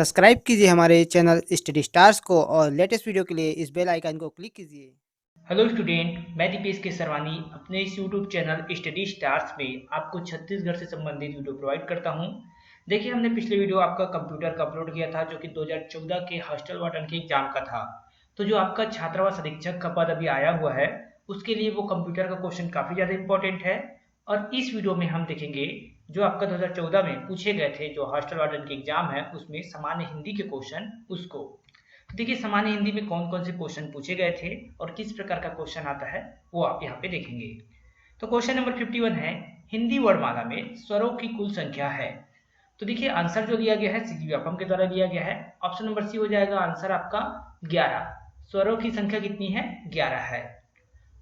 Subscribe कीजिए हमारे channel study stars को और लेटेस्ट वीडियो के लिए इस बेल आइकन को क्लिक कीजिए। हेलो स्टूडेंट, मैं दीपेश के सरवानी अपने इस यूट्यूब चैनल स्टडी स्टार्स में आपको छत्तीसगढ़ से संबंधित वीडियो प्रोवाइड करता हूं। देखिए, हमने पिछले वीडियो आपका कंप्यूटर का अपलोड किया था जो कि 2014 के हॉस्टल वार्डन के एग्जाम का था। तो जो आपका छात्रावास अधीक्षक का पद अभी आया हुआ है उसके लिए वो कंप्यूटर का क्वेश्चन काफ़ी ज़्यादा इंपॉर्टेंट है। और इस वीडियो में हम देखेंगे जो आपका 2014 में पूछे गए थे, जो हॉस्टल वार्डन के एग्जाम है उसमें सामान्य हिंदी के क्वेश्चन उसको। देखिए, सामान्य हिंदी में कौन कौन से क्वेश्चन पूछे गए थे और किस प्रकार का क्वेश्चन आता है वो आप यहाँ पे देखेंगे। तो क्वेश्चन नंबर 51 है, हिंदी वर्णमाला में स्वरों की कुल संख्या है। तो देखिए, आंसर जो लिया गया है सीजी व्यापम के द्वारा लिया गया है। ऑप्शन नंबर सी हो जाएगा आंसर आपका 11। स्वरों की संख्या कितनी है? 11 है।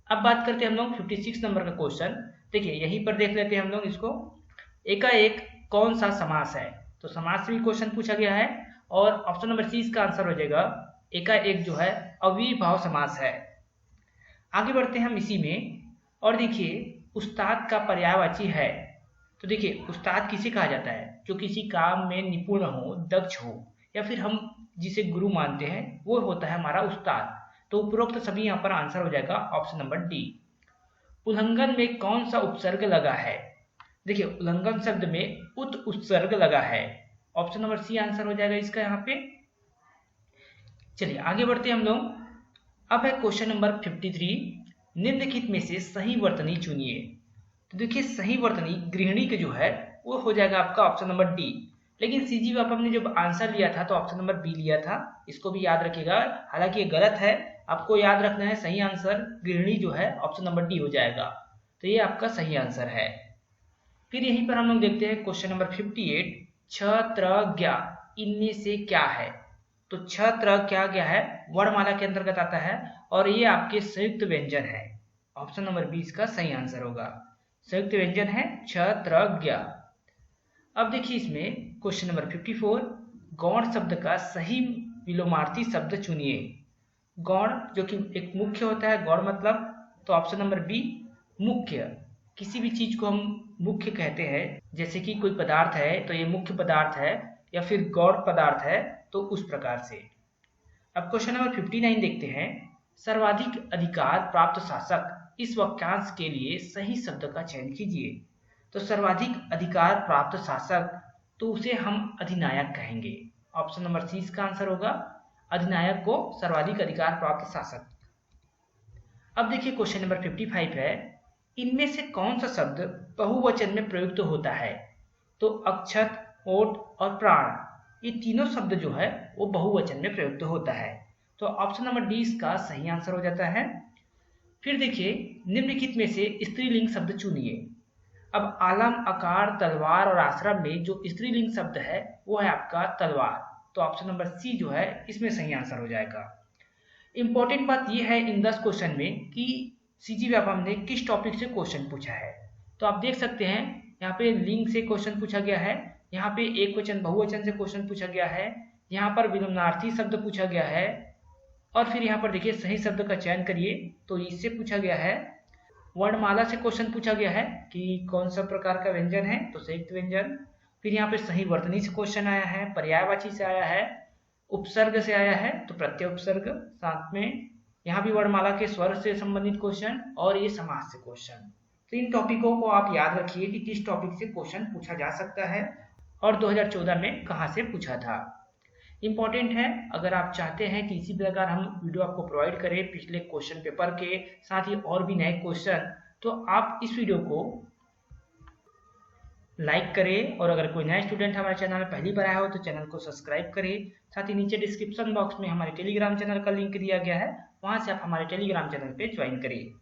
अब बात करते हैं हम लोग 56 नंबर का क्वेश्चन। देखिए, यहीं पर देख लेते हैं हम लोग इसको। एकाएक कौन सा समास है? तो समास से भी क्वेश्चन पूछा गया है और ऑप्शन नंबर सी इसका आंसर हो जाएगा एकाएक जो है अविभाव समास है। आगे बढ़ते हैं हम इसी में और देखिए, उस्ताद का पर्यायवाची है। तो देखिए, उस्ताद किसे कहा जाता है? जो किसी काम में निपुण हो, दक्ष हो, या फिर हम जिसे गुरु मानते हैं वो होता है हमारा उस्ताद। तो उपरोक्त सभी यहाँ पर आंसर हो जाएगा ऑप्शन नंबर डी। उल्लंघन में कौन सा उपसर्ग लगा है? देखिए, उल्लंघन शब्द में उत उपसर्ग लगा है। ऑप्शन नंबर सी आंसर हो जाएगा इसका यहाँ पे। चलिए आगे बढ़ते हैं हम लोग। अब है क्वेश्चन नंबर 53, निम्नलिखित में से सही वर्तनी चुनिए। तो देखिए, सही वर्तनी गृहिणी के जो है वो हो जाएगा आपका ऑप्शन नंबर डी। लेकिन सीजी व्यापम ने जब आंसर लिया था तो ऑप्शन नंबर बी लिया था, इसको भी याद रखिएगा। हालांकि ये गलत है, आपको याद रखना है सही आंसर गृहिणी जो है ऑप्शन नंबर डी हो जाएगा। तो ये आपका सही आंसर है। फिर यहीं पर हम लोग देखते हैं क्वेश्चन नंबर 58, छ त्र ज्ञा इनमें से क्या है? तो छ त्र क्या है? वर्णमाला के अंतर्गत आता है और ये आपके संयुक्त व्यंजन है। ऑप्शन नंबर बी इसका सही आंसर होगा। संयुक्त व्यंजन है छ त्र ज्ञा। अब देखिए इसमें क्वेश्चन नंबर 54, गौण शब्द का सही विलोमार्थी शब्द चुनिए। गौण जो कि एक मुख्य होता है, गौण मतलब, तो ऑप्शन नंबर बी मुख्य। किसी भी चीज को हम मुख्य कहते हैं, जैसे कि कोई पदार्थ है तो ये मुख्य पदार्थ है या फिर गौण पदार्थ है, तो उस प्रकार से। अब क्वेश्चन नंबर 59 देखते हैं, सर्वाधिक अधिकार प्राप्त शासक इस वाक्यांश के लिए सही शब्द का चयन कीजिए। तो सर्वाधिक अधिकार प्राप्त शासक, तो उसे हम अधिनायक कहेंगे। ऑप्शन नंबर सी इसका आंसर होगा, अधिनायक को सर्वाधिक अधिकार प्राप्त शासक। अब देखिए क्वेश्चन नंबर 55 है, इनमें से कौन सा शब्द बहुवचन में प्रयुक्त होता है? तो अक्षत, ओट और प्राण, ये तीनों शब्द जो है वो बहुवचन में प्रयुक्त होता है। तो ऑप्शन नंबर डी इसका सही आंसर हो जाता है। फिर देखिए, निम्नलिखित में से स्त्रीलिंग शब्द चुनिए। अब आलम, आकार, तलवार और आश्रम में जो स्त्रीलिंग शब्द है वो है आपका तलवार। तो ऑप्शन नंबर सी जो है इसमें सही आंसर हो जाएगा। इंपॉर्टेंट बात यह है इन 10 क्वेश्चन में कि सीजी व्यापम ने किस टॉपिक से क्वेश्चन पूछा है। तो आप देख सकते हैं यहाँ पे लिंग से क्वेश्चन पूछा गया है, यहाँ पे एक वचन बहुवचन से क्वेश्चन पूछा गया है, यहाँ पर विलोमार्थी शब्द पूछा गया है, और फिर यहाँ पर देखिए सही शब्द का चयन करिए तो इससे पूछा गया है। वर्णमाला से क्वेश्चन पूछा गया है कि कौन सा प्रकार का व्यंजन है, तो संयुक्त व्यंजन। फिर यहाँ पे सही वर्तनी से क्वेश्चन आया है, पर्यायवाची से आया है, उपसर्ग से आया है तो प्रत्यय उपसर्ग, साथ में यहाँ भी वर्णमाला के स्वर से संबंधित क्वेश्चन और ये समास से क्वेश्चन। तो इन टॉपिकों को आप याद रखिए कि किस टॉपिक से क्वेश्चन पूछा जा सकता है और 2014 में कहाँ से पूछा था। इंपॉर्टेंट है, अगर आप चाहते हैं कि इसी प्रकार हम वीडियो आपको प्रोवाइड करें पिछले क्वेश्चन पेपर के साथ ही और भी नए क्वेश्चन, तो आप इस वीडियो को लाइक करें और अगर कोई नया स्टूडेंट हमारे चैनल में पहली बार आया हो तो चैनल को सब्सक्राइब करें। साथ ही नीचे डिस्क्रिप्शन बॉक्स में हमारे टेलीग्राम चैनल का लिंक दिया गया है, वहां से आप हमारे टेलीग्राम चैनल पे ज्वाइन करिए।